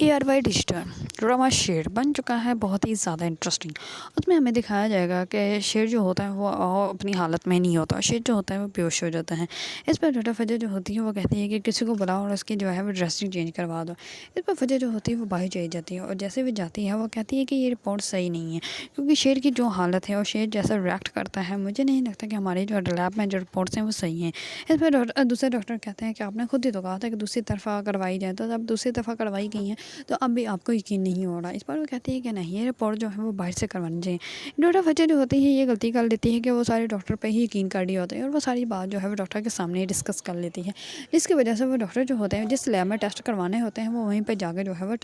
ARY digital drama शेर बन चुका है बहुत ही ज़्यादा इंटरेस्टिंग। उसमें हमें दिखाया जाएगा कि शेर जो होता है वो अपनी हालत में नहीं होता। शेर जो होता है वो बेहोश हो जाता है। इस पर डॉक्टर फजर जो होती है वो कहती है कि किसी को बुलाओ और उसकी जो है वो ड्रेसिंग चेंज करवा दो। इस पर फजर जो होती है वो बाहर चली जाती है और जैसे भी जाती है वो कहती है कि ये रिपोर्ट सही नहीं है, क्योंकि शेर की जो हालत है और शेर जैसा रिएक्ट करता है, मुझे नहीं लगता कि हमारी जो लैब में जो रिपोर्ट्स हैं वो सही हैं। इस पर दूसरे डॉक्टर कहते हैं कि आपने खुद ही तो कहा था कि दूसरी तरफा करवाई जाए, तो अब दूसरी तरफा करवाई गई हैं तो अब भी आपको यकीन नहीं हो रहा। इस पर वो कहती है कि नहीं, ये रिपोर्ट जो है वो बाहर से करवानी चाहिए। डॉक्टर फजर जो होती है ये गलती कर लेती है कि वो सारे डॉक्टर पे ही यकीन कर लिया होता है और वो सारी बात जो है वो डॉक्टर के सामने ही डिस्कस कर लेती है, जिसकी वजह से वो डॉक्टर जो होते हैं जिस लैब में टेस्ट करवाने होते हैं वो वहीं पर जाकर जो है वो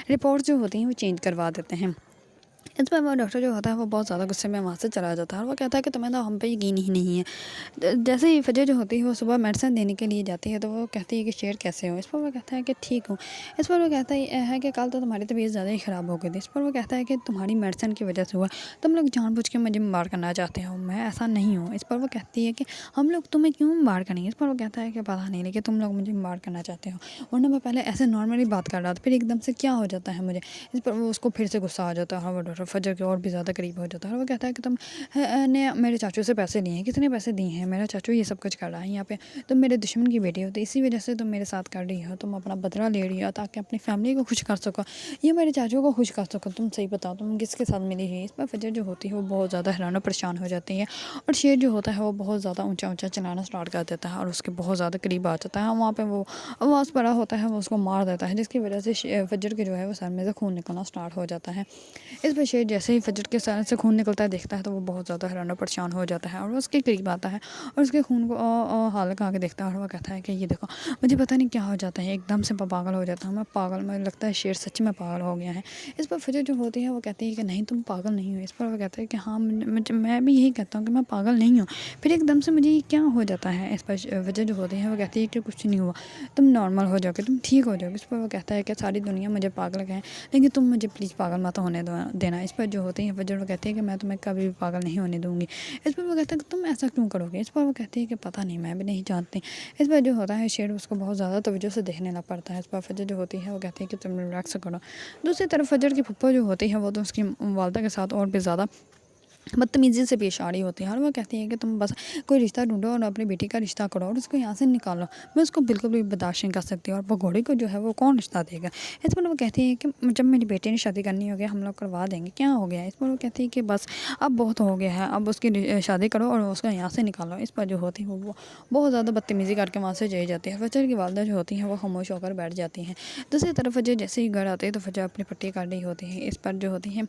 रिपोर्ट जो होती हैं वो चेंज करवा देते हैं। इस पर वो डॉक्टर जो होता है वो बहुत ज़्यादा गुस्से में वहाँ से चला जाता है और वो कहता है कि तुम्हें तो हम पे यकीन ही नहीं है। जैसे ही फजर जो होती है वो सुबह मेडिसिन देने के लिए जाती है तो वो कहती है कि शेर कैसे हो। इस पर वो कहता है कि ठीक हूँ। इस पर वो कहता है कि कल तो तुम्हारी तबीयत ज़्यादा ही ख़राब हो गई थी। इस पर वो कहता है कि तुम्हारी मेडिसिन की वजह से हुआ, तुम लोग जानबूझ के मुझे बीमार करना चाहते हो, मैं ऐसा नहीं हूँ। इस पर वो कहती है कि हम लोग तुम्हें क्यों बीमार करेंगे। इस पर वो कहता है कि पता नहीं, लेकिन तुम लोग मुझे बीमार करना चाहते हो, वरना मैं पहले ऐसे नॉर्मली बात कर रहा था, फिर एकदम से क्या हो जाता है मुझे। इस पर वो उसको फिर से गुस्सा आ जाता है और वो डॉक्टर फजर के और भी ज़्यादा करीब हो जाता है और वो कहता है कि तुम ने मेरे चाचू से पैसे लिए हैं, कितने पैसे दिए हैं, मेरा चाचू ये सब कुछ कर रहा है यहाँ पे, तुम मेरे दुश्मन की बेटी हो, तो इसी वजह से तुम मेरे साथ कर रही हो, तुम अपना बदला ले रही हो ताकि अपनी फैमिली को खुश कर सको, ये मेरे चाचू को खुश कर सको, तुम सही बताओ तुम किसके साथ मिली है। इस पर फजर जो होती है वो बहुत ज़्यादा हैरान और परेशान हो जाती है और शेर जो होता है वो बहुत ज़्यादा ऊँचा ऊँचा चलाना स्टार्ट कर देता है और उसके बहुत ज़्यादा करीब आ जाता है। वहाँ पर वो आवाज़ पड़ा होता है वो उसको मार देता है, जिसकी वजह से फजर के जो है वो सर में से खून निकलना स्टार्ट हो जाता है। इस पर शेर जैसे ही फजर के सर से खून निकलता है देखता है तो वो बहुत ज़्यादा हैरान और परेशान हो जाता है और वो उसके करीब आता है और उसके खून को हालत आके देखता है और वो कहता है कि ये देखो, मुझे पता नहीं क्या हो जाता है, एकदम से पागल हो जाता हूँ मैं, पागल, मुझे लगता है शेर सच में पागल हो गया है। इस पर फजर जो होती है वो कहती है कि नहीं, तुम पागल नहीं हो। इस पर वो कहता है कि हाँ, मैं भी यही कहता हूँ कि मैं पागल नहीं हूँ, फिर एकदम से मुझे ये क्या हो जाता है। इस पर फजर जो होती है वो कहती है कि कुछ नहीं हुआ, तुम नॉर्मल हो जाओगे, तुम ठीक हो जाओगे। इस पर वो कहता है कि सारी दुनिया मुझे पागल कहे, लेकिन तुम मुझे प्लीज़ पागल मत होने देना। इस पर जो होती है फजर वो कहती है कि मैं तुम्हें कभी भी पागल नहीं होने दूंगी। इस पर वो कहता है कि तुम ऐसा क्यों करोगे। इस पर वो कहती है कि पता नहीं, मैं भी नहीं जानती। इस पर जो होता है शेर उसको बहुत ज़्यादा तवज्जो से देखने लग पड़ता है। इस पर फजर जो होती है वो कहती है कि तुम रिलैक्स करो। दूसरी तरफ फजर की फुप्पो जो होती है वो तो उसकी वालदा के साथ और भी ज़्यादा बदतमीज़ी से पेश आ रही होती है और वो कहती है कि तुम बस कोई रिश्ता ढूंढो और अपनी बेटी का रिश्ता करो और उसको यहाँ से निकालो, मैं उसको बिल्कुल भी बर्दाश्त नहीं कर सकती और भगोड़े को जो है वो कौन रिश्ता देगा। इस पर वो कहती है कि जब मेरी बेटी ने शादी करनी होगी हम लोग करवा देंगे, क्या हो गया। इस पर वो कहती है कि बस अब बहुत हो गया है, अब उसकी शादी करो और उसको यहाँ से निकालो। इस पर जो होती है वो बहुत ज़्यादा बदतमीज़ी करके वहाँ से चली जाती है। फजर की वालदा जो होती है वो खामोश होकर बैठ जाती हैं। दूसरी तरफ फजर जैसे ही घर आते हैं तो फजर अपनी पट्टी काट रही होती है। इस पर जो होती है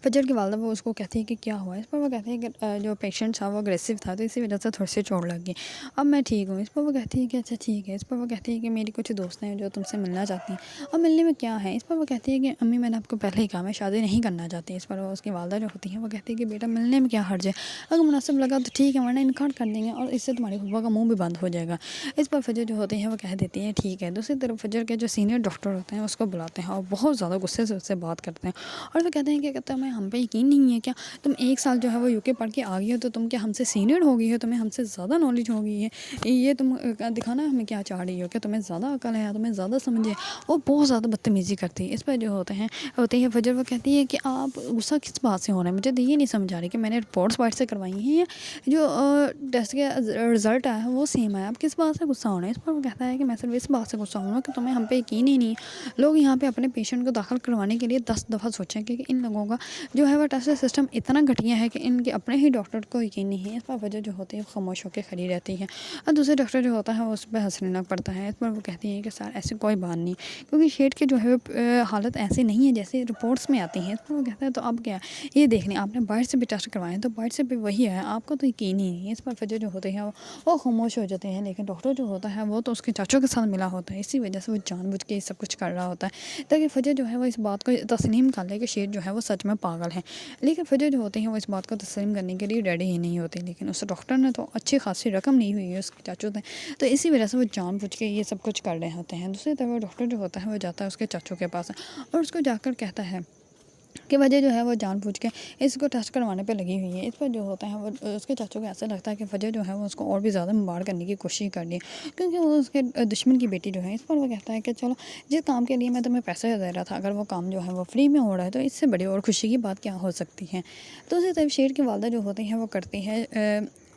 फजर की वालदा वो उसको कहती है कि क्या हुआ। इस पर वो कहती है कि जो पेशेंट था वो अग्रेसिव था तो इसी वजह से थोड़ी सी चोट लग गई, अब मैं ठीक हूँ। इस पर वो कहती है कि अच्छा ठीक है। इस पर वो कहती है कि मेरी कुछ दोस्त हैं जो तुमसे मिलना चाहती हैं, और मिलने में क्या है। इस पर वो कहती है कि अम्मी मैंने आपको पहले ही कहा मैं शादी नहीं करना चाहती। इस पर उसकी वालदा जो होती है वो कहती है कि बेटा मिलने में क्या हर्ज है, अगर मुनासिब लगा तो ठीक है, वरना इनकार कर देंगे और इससे तुम्हारी फूफा का मुँह भी बंद हो जाएगा। इस पर फजर जो होती है वो कह देती है ठीक है। दूसरी तरफ फजर के जो सीनियर डॉक्टर होते हैं उसको बुलाते हैं और बहुत ज़्यादा गुस्से से उससे बात करते हैं और वो कहते हैं कि कहते हैं हम पे यकीन नहीं है क्या, तुम एक साल जो है वो यूके पढ़ के आ गई हो तो तुम क्या हमसे सीनियर हो गई हो, तुम्हें हमसे ज़्यादा नॉलेज हो गई है, ये तुम दिखाना हमें क्या चाह रही हो, क्या तुम्हें ज़्यादा अकल है, तुम्हें ज़्यादा समझ है। वो बहुत ज़्यादा बदतमीज़ी करती है। इस पर जो होती है फजर वो कहती है कि आप गुस्सा किस बात से हो रहे हैं, मुझे तो ये नहीं समझ आ रही कि मैंने रिपोर्ट्स बाहर से करवाई हैं या जो टेस्ट के रिज़ल्ट आया है वो सेम है, आप किस बात से गुस्सा हो रहे हैं। इस पर वो कहता है कि मैं सिर्फ इस बात से गुस्सा हूँ कि तुम्हें हम पे यकीन ही नहीं है। लोग यहाँ पे अपने पेशेंट को दाखिल करवाने के लिए 10 दफ़ा सोचें कि इन लोगों का जो है वो टेस्ट सिस्टम इतना घटिया है कि इनके अपने ही डॉक्टर को यकीन नहीं है। इस पर वजह जो होती है वो खामोश होकर खड़ी रहती है और दूसरे डॉक्टर जो होता है वो उस पर हंसने लग पड़ता है। इस पर वो कहती है कि सर ऐसी कोई बात नहीं, क्योंकि शेड की जो है हालत ऐसी नहीं है जैसे रिपोर्ट्स में आती हैं। इस पर वो कहता है तो अब क्या, ये देखने आपने बाहर से भी टेस्ट करवाए हैं तो बाहर से भी वही है, आपको तो यकीन ही नहीं है। इस पर वजह जो होते हैं वो खामोश हो जाते हैं, लेकिन डॉक्टर जो होता है वो तो उसके चाचों के साथ मिला होता है, इसी वजह से वो जानबूझ के ये सब कुछ कर रहा होता है ताकि फजर जो है वो इस बात को तस्लीम कर ले कि शेर जो है वो सच में पागल है। लेकिन फजर जो होते हैं वो इस बात को तस्लीम करने के लिए रेडी ही नहीं होते, लेकिन उस डॉक्टर ने तो अच्छी खासी रकम ली हुई है उसके चाचू ने, तो इसी वजह से वो जानबूझ के ये सब कुछ कर रहे होते हैं। दूसरी तरफ डॉक्टर जो होता है वो जाता है उसके चाचू के पास और उसको जाकर कहता है کہ وجہ جو ہے وہ جان بوجھ کے اس کو ٹچ کروانے پہ لگی ہوئی ہے. اس پر جو ہوتا ہے وہ اس کے چاچوں کو ایسا لگتا ہے کہ وجہ جو ہے وہ اس کو اور بھی زیادہ مار کرنے کی کوشش کر رہی ہے، کیونکہ وہ اس کے دشمن کی بیٹی جو ہے. اس پر وہ کہتا ہے کہ چلو جس کام کے لیے میں تمہیں پیسے دے رہا تھا، اگر وہ کام جو ہے وہ فری میں ہو رہا ہے تو اس سے بڑی اور خوشی کی بات کیا ہو سکتی ہے. تو اسی طرح شیر کی والدہ جو ہوتی ہیں وہ کرتی ہے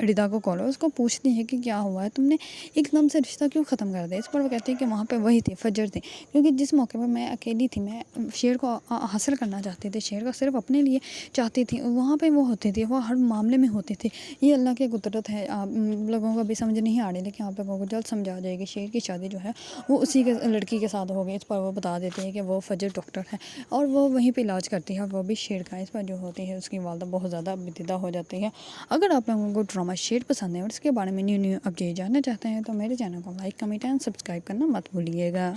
ردا کو کال، اس کو پوچھتی ہے کہ کیا ہوا ہے، تم نے ایک دم سے رشتہ کیوں ختم کر دیا. اس پر وہ کہتی ہے کہ وہاں پہ وہی تھی، فجر تھی، کیونکہ جس موقع پر میں اکیلی تھی، میں شیر کو حاصل کرنا چاہتی تھی، شیر کو صرف اپنے لیے چاہتی تھی، وہاں پہ وہ ہوتی تھی، وہ ہر معاملے میں ہوتی تھی. یہ اللہ کی قدرت ہے. آپ لوگوں کو ابھی سمجھ نہیں آ رہی، لیکن آپ لوگوں کو جلد سمجھ آ جائے گی. شیر کی شادی جو ہے وہ اسی کے لڑکی کے ساتھ ہو گئی. اس پر وہ بتا دیتے ہیں کہ وہ فجر ڈاکٹر ہے اور وہ وہیں پہ علاج کرتی ہے، اور وہ بھی شیر کا. اس پر جو ہوتی ہے اس کی والدہ بہت زیادہ بددہ ہو جاتی ہے. اگر آپ لوگوں کو ڈرامہ شیر پسند ہے اور اس کے بارے میں نیو اپڈیٹ جاننا چاہتے ہیں تو میرے چینل کو لائک، کمنٹ اینڈ سبسکرائب کرنا مت بھولیے گا.